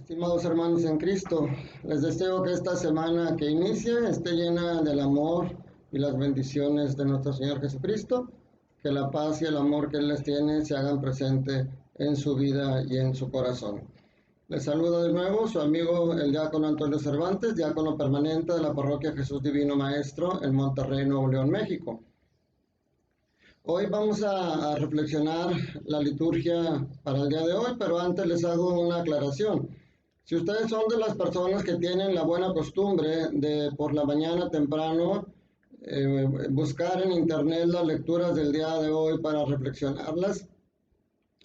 Estimados hermanos en Cristo, les deseo que esta semana que inicia esté llena del amor y las bendiciones de nuestro Señor Jesucristo, que la paz y el amor que Él les tiene se hagan presente en su vida y en su corazón. Les saluda de nuevo su amigo el diácono Antonio Cervantes, diácono permanente de la parroquia Jesús Divino Maestro en Monterrey, Nuevo León, México. Hoy vamos a reflexionar la liturgia para el día de hoy, pero antes les hago una aclaración. Si ustedes son de las personas que tienen la buena costumbre de por la mañana temprano buscar en internet las lecturas del día de hoy para reflexionarlas,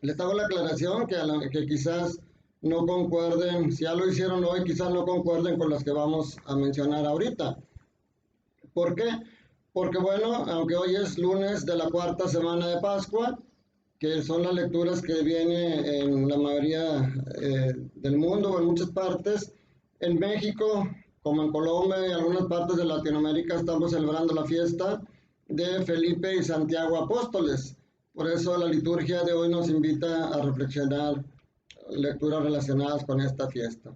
les hago la aclaración que quizás no concuerden, si ya lo hicieron hoy, quizás no concuerden con las que vamos a mencionar ahorita. ¿Por qué? Porque bueno, aunque hoy es lunes de la cuarta semana de Pascua, que son las lecturas que vienen en la mayoría del mundo o en muchas partes, en México, como en Colombia y algunas partes de Latinoamérica, estamos celebrando la fiesta de Felipe y Santiago Apóstoles. Por eso la liturgia de hoy nos invita a reflexionar lecturas relacionadas con esta fiesta.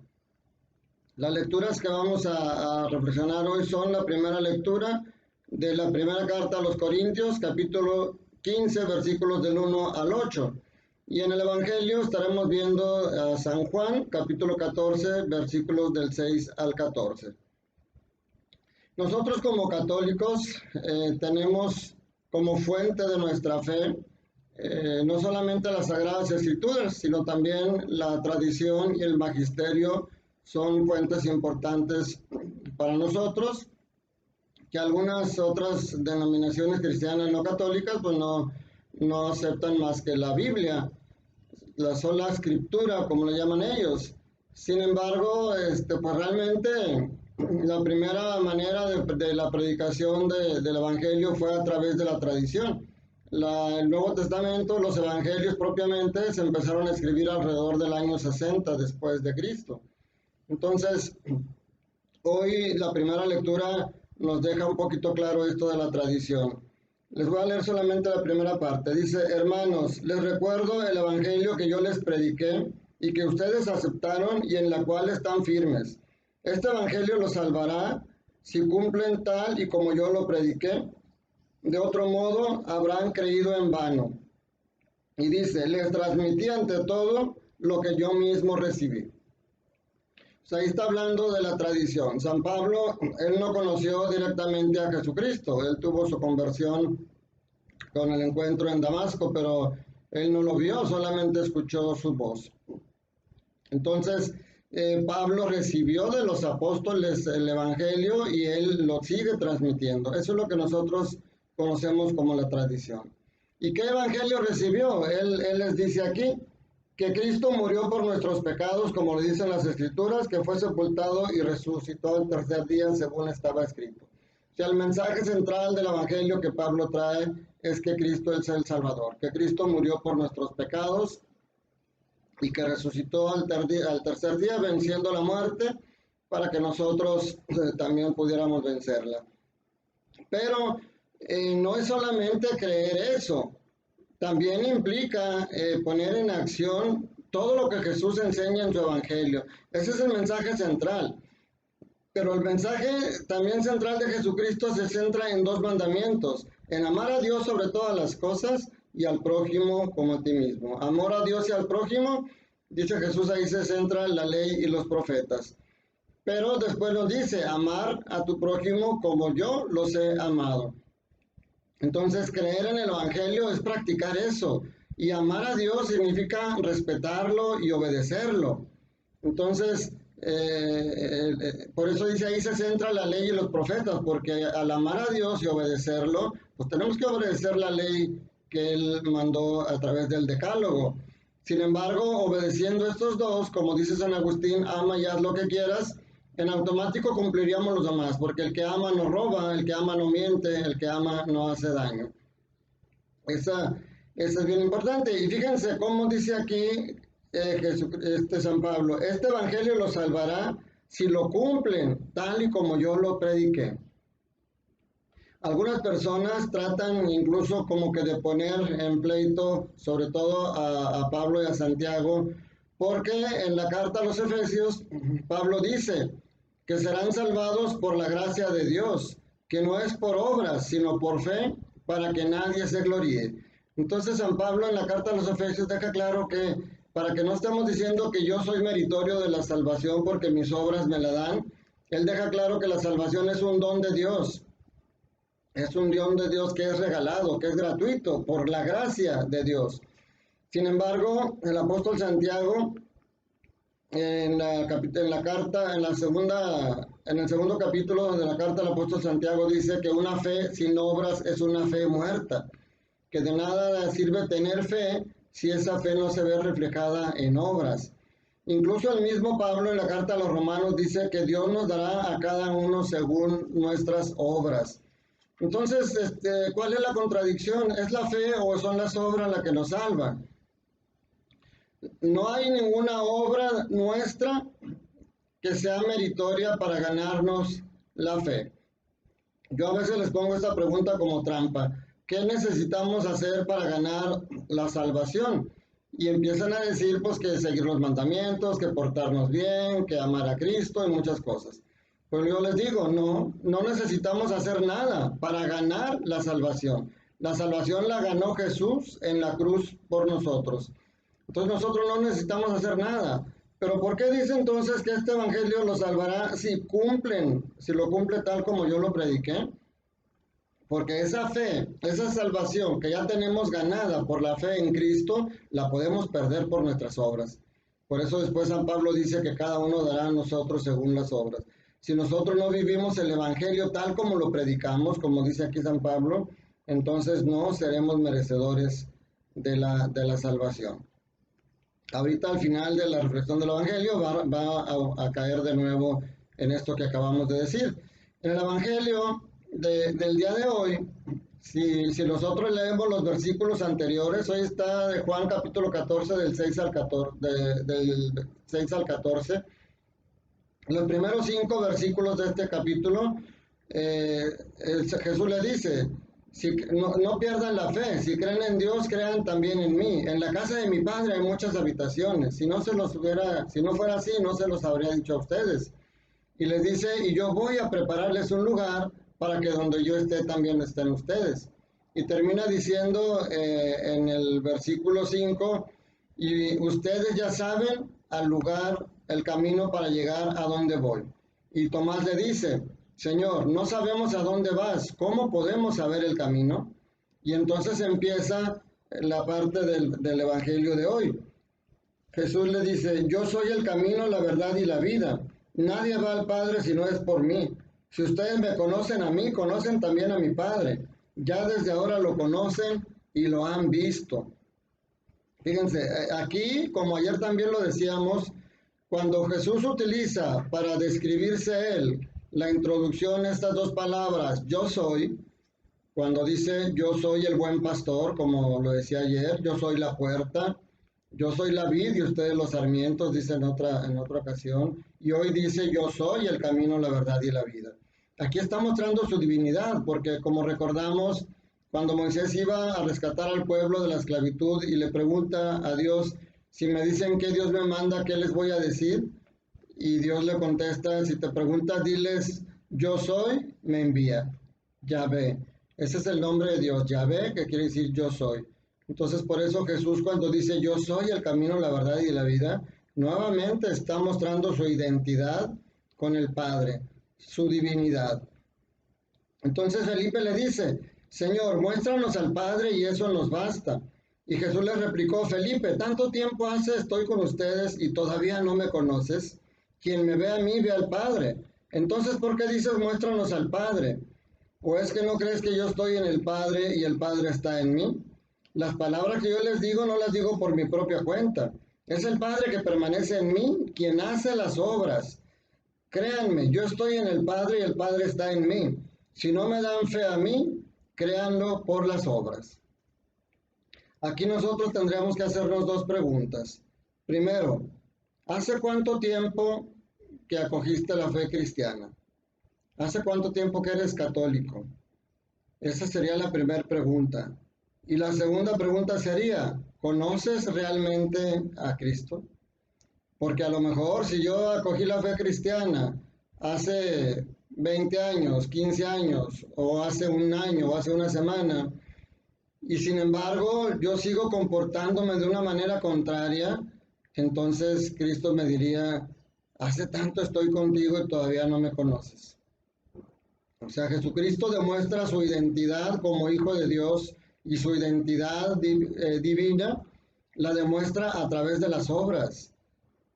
Las lecturas que vamos a reflexionar hoy son la primera lectura de la primera carta a los Corintios, capítulo 15, versículos del 1 al 8. Y en el Evangelio estaremos viendo a San Juan, capítulo 14, versículos del 6 al 14. Nosotros como católicos tenemos como fuente de nuestra fe no solamente las Sagradas Escrituras, sino también la tradición y el magisterio son fuentes importantes para nosotros, que algunas otras denominaciones cristianas no católicas pues no aceptan más que la Biblia, la sola escritura, como le llaman ellos. Sin embargo, pues realmente la primera manera de la predicación del Evangelio fue a través de la tradición. El Nuevo Testamento, los Evangelios propiamente, se empezaron a escribir alrededor del año 60 después de Cristo. Entonces, hoy la primera lectura nos deja un poquito claro esto de la tradición. Les voy a leer solamente la primera parte. Dice: hermanos, les recuerdo el evangelio que yo les prediqué y que ustedes aceptaron y en la cual están firmes. Este evangelio los salvará si cumplen tal y como yo lo prediqué. De otro modo, habrán creído en vano. Y dice: les transmití ante todo lo que yo mismo recibí. Ahí está hablando de la tradición. San Pablo, él no conoció directamente a Jesucristo, él tuvo su conversión con el encuentro en Damasco, pero él no lo vio, solamente escuchó su voz. Entonces, Pablo recibió de los apóstoles el evangelio y él lo sigue transmitiendo. Eso es lo que nosotros conocemos como la tradición. ¿Y qué evangelio recibió? Él les dice aquí que Cristo murió por nuestros pecados, como le dicen las Escrituras, que fue sepultado y resucitó el tercer día, según estaba escrito. O sea, el mensaje central del Evangelio que Pablo trae es que Cristo es el Salvador, que Cristo murió por nuestros pecados y que resucitó al tercer día, venciendo la muerte, para que nosotros también pudiéramos vencerla. Pero no es solamente creer eso. También implica poner en acción todo lo que Jesús enseña en su evangelio. Ese es el mensaje central. Pero el mensaje también central de Jesucristo se centra en dos mandamientos: en amar a Dios sobre todas las cosas y al prójimo como a ti mismo. Amor a Dios y al prójimo, dice Jesús, ahí se centra la ley y los profetas. Pero después nos dice: amar a tu prójimo como yo los he amado. Entonces, creer en el Evangelio es practicar eso. Y amar a Dios significa respetarlo y obedecerlo. Entonces, por eso dice ahí se centra la ley y los profetas, porque al amar a Dios y obedecerlo, pues tenemos que obedecer la ley que Él mandó a través del Decálogo. Sin embargo, obedeciendo estos dos, como dice San Agustín, ama y haz lo que quieras, en automático cumpliríamos los demás, porque el que ama no roba, el que ama no miente, el que ama no hace daño. Esa es bien importante. Y fíjense cómo dice aquí San Pablo: este evangelio los salvará si lo cumplen tal y como yo lo prediqué. Algunas personas tratan incluso como que de poner en pleito, sobre todo a Pablo y a Santiago, porque en la carta a los Efesios, Pablo dice que serán salvados por la gracia de Dios, que no es por obras, sino por fe, para que nadie se gloríe. Entonces San Pablo en la carta a los Efesios deja claro que para que no estemos diciendo que yo soy meritorio de la salvación porque mis obras me la dan, él deja claro que la salvación es un don de Dios. Es un don de Dios que es regalado, que es gratuito, por la gracia de Dios. Sin embargo, el apóstol Santiago, en la carta, en el segundo capítulo de la carta, el apóstol Santiago dice que una fe sin obras es una fe muerta, que de nada sirve tener fe si esa fe no se ve reflejada en obras. Incluso el mismo Pablo en la carta a los Romanos dice que Dios nos dará a cada uno según nuestras obras. Entonces, ¿cuál es la contradicción? ¿Es la fe o son las obras las que nos salvan? No hay ninguna obra nuestra que sea meritoria para ganarnos la fe. Yo a veces les pongo esta pregunta como trampa. ¿Qué necesitamos hacer para ganar la salvación? Y empiezan a decir pues que seguir los mandamientos, que portarnos bien, que amar a Cristo y muchas cosas. Pero yo les digo, no necesitamos hacer nada para ganar la salvación. La salvación la ganó Jesús en la cruz por nosotros. Entonces nosotros no necesitamos hacer nada. Pero ¿por qué dice entonces que este evangelio lo salvará si lo cumple tal como yo lo prediqué? Porque esa fe, esa salvación que ya tenemos ganada por la fe en Cristo, la podemos perder por nuestras obras. Por eso después San Pablo dice que cada uno dará a nosotros según las obras. Si nosotros no vivimos el evangelio tal como lo predicamos, como dice aquí San Pablo, entonces no seremos merecedores de la salvación. Ahorita al final de la reflexión del Evangelio va a caer de nuevo en esto que acabamos de decir. En el Evangelio del día de hoy, si nosotros leemos los versículos anteriores, hoy está de Juan capítulo 14 del 6 al 14, del 6 al 14. Los primeros 5 versículos de este capítulo, Jesús le dice, no pierdan la fe, si creen en Dios, crean también en mí. En la casa de mi Padre hay muchas habitaciones. Si no fuera así, no se los habría dicho a ustedes. Y les dice, y yo voy a prepararles un lugar para que donde yo esté también estén ustedes. Y termina diciendo en el versículo 5, y ustedes ya saben el camino para llegar a donde voy. Y Tomás le dice, Señor, no sabemos a dónde vas, ¿cómo podemos saber el camino? Y entonces empieza la parte del Evangelio de hoy. Jesús le dice, yo soy el camino, la verdad y la vida. Nadie va al Padre si no es por mí. Si ustedes me conocen a mí, conocen también a mi Padre. Ya desde ahora lo conocen y lo han visto. Fíjense, aquí, como ayer también lo decíamos, cuando Jesús utiliza para describirse él la introducción, estas dos palabras, yo soy, cuando dice yo soy el buen pastor, como lo decía ayer, yo soy la puerta, yo soy la vid y ustedes los sarmientos, dice en otra ocasión, y hoy dice yo soy el camino, la verdad y la vida. Aquí está mostrando su divinidad, porque como recordamos, cuando Moisés iba a rescatar al pueblo de la esclavitud y le pregunta a Dios, si me dicen que Dios me manda, ¿qué les voy a decir? Y Dios le contesta, si te preguntas, diles, yo soy, me envía. Yahvé. Ese es el nombre de Dios, Yahvé, que quiere decir yo soy. Entonces, por eso Jesús cuando dice yo soy el camino, la verdad y la vida, nuevamente está mostrando su identidad con el Padre, su divinidad. Entonces Felipe le dice, Señor, muéstranos al Padre y eso nos basta. Y Jesús le replicó, Felipe, tanto tiempo hace estoy con ustedes y todavía no me conoces. Quien me ve a mí, ve al Padre. Entonces, ¿por qué dices, muéstranos al Padre? ¿O es que no crees que yo estoy en el Padre y el Padre está en mí? Las palabras que yo les digo no las digo por mi propia cuenta. Es el Padre que permanece en mí, quien hace las obras. Créanme, yo estoy en el Padre y el Padre está en mí. Si no me dan fe a mí, créanlo por las obras. Aquí nosotros tendríamos que hacernos dos preguntas. Primero, ¿hace cuánto tiempo que acogiste la fe cristiana? ¿Hace cuánto tiempo que eres católico? Esa sería la primera pregunta. Y la segunda pregunta sería, ¿conoces realmente a Cristo? Porque a lo mejor si yo acogí la fe cristiana hace 20 años, 15 años, o hace un año, o hace una semana, y sin embargo yo sigo comportándome de una manera contraria, entonces Cristo me diría, hace tanto estoy contigo y todavía no me conoces. O sea, Jesucristo demuestra su identidad como Hijo de Dios y su identidad divina la demuestra a través de las obras.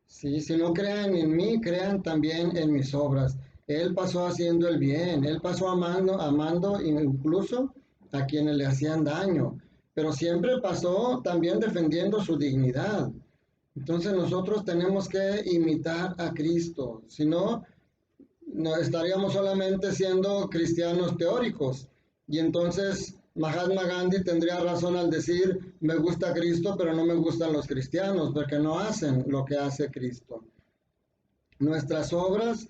¿Sí? Si no crean en mí, crean también en mis obras. Él pasó haciendo el bien, él pasó amando incluso a quienes le hacían daño, pero siempre pasó también defendiendo su dignidad. Entonces nosotros tenemos que imitar a Cristo, si no, no estaríamos solamente siendo cristianos teóricos. Y entonces Mahatma Gandhi tendría razón al decir, me gusta Cristo, pero no me gustan los cristianos, porque no hacen lo que hace Cristo. Nuestras obras,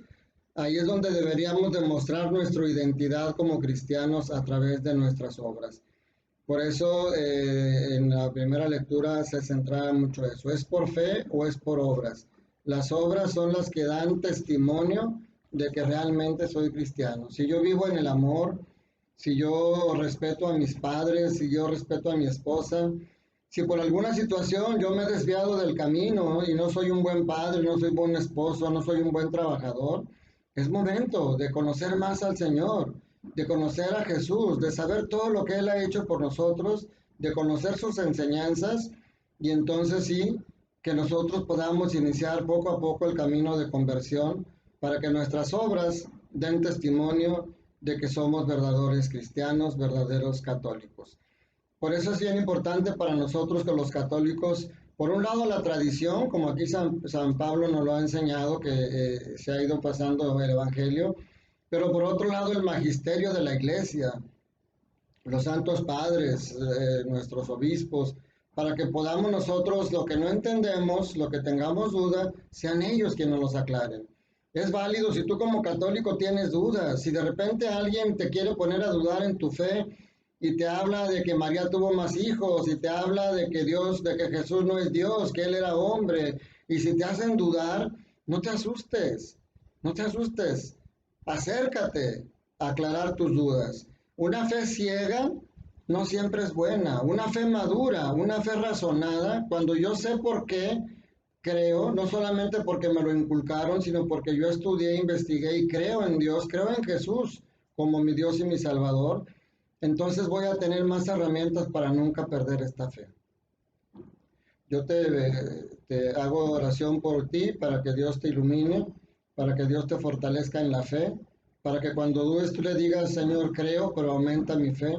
ahí es donde deberíamos demostrar nuestra identidad como cristianos a través de nuestras obras. Por eso en la primera lectura se centraba mucho eso, ¿es por fe o es por obras? Las obras son las que dan testimonio de que realmente soy cristiano. Si yo vivo en el amor, si yo respeto a mis padres, si yo respeto a mi esposa, si por alguna situación yo me he desviado del camino y no soy un buen padre, no soy un buen esposo, no soy un buen trabajador, es momento de conocer más al Señor, de conocer a Jesús, de saber todo lo que Él ha hecho por nosotros, de conocer sus enseñanzas y entonces sí, que nosotros podamos iniciar poco a poco el camino de conversión para que nuestras obras den testimonio de que somos verdaderos cristianos, verdaderos católicos. Por eso es bien importante para nosotros que los católicos, por un lado la tradición, como aquí San Pablo nos lo ha enseñado, que se ha ido pasando el Evangelio, pero por otro lado el magisterio de la Iglesia, los santos padres, nuestros obispos, para que podamos nosotros lo que no entendemos, lo que tengamos duda, sean ellos quienes nos los aclaren. Es válido si tú como católico tienes dudas, si de repente alguien te quiere poner a dudar en tu fe y te habla de que María tuvo más hijos y te habla de que Dios, de que Jesús no es Dios, que Él era hombre, y si te hacen dudar, no te asustes, no te asustes, acércate a aclarar tus dudas. Una fe ciega no siempre es buena. Una fe madura, una fe razonada, cuando yo sé por qué creo, no solamente porque me lo inculcaron, sino porque yo estudié, investigué y creo en Dios, creo en Jesús como mi Dios y mi Salvador, entonces voy a tener más herramientas para nunca perder esta fe. Yo te hago oración por ti para que Dios te ilumine, para que Dios te fortalezca en la fe, para que cuando dudes tú le digas, Señor, creo, pero aumenta mi fe.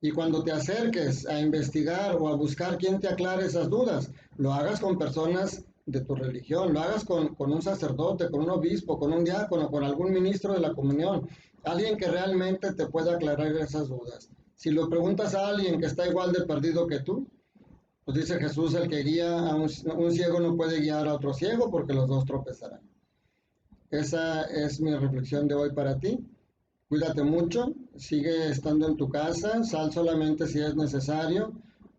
Y cuando te acerques a investigar o a buscar quién te aclare esas dudas, lo hagas con personas de tu religión, lo hagas con un sacerdote, con un obispo, con un diácono, con algún ministro de la comunión, alguien que realmente te pueda aclarar esas dudas. Si lo preguntas a alguien que está igual de perdido que tú, pues dice Jesús, el que guía a un ciego no puede guiar a otro ciego porque los dos tropezarán. Esa es mi reflexión de hoy para ti. Cuídate mucho, sigue estando en tu casa, sal solamente si es necesario,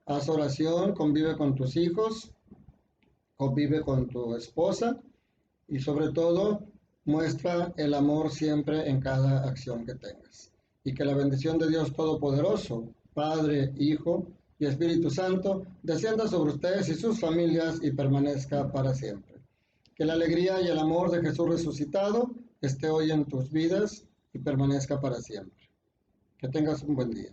haz oración, convive con tus hijos, convive con tu esposa y sobre todo muestra el amor siempre en cada acción que tengas. Y que la bendición de Dios Todopoderoso, Padre, Hijo y Espíritu Santo, descienda sobre ustedes y sus familias y permanezca para siempre. Que la alegría y el amor de Jesús resucitado esté hoy en tus vidas y permanezca para siempre. Que tengas un buen día.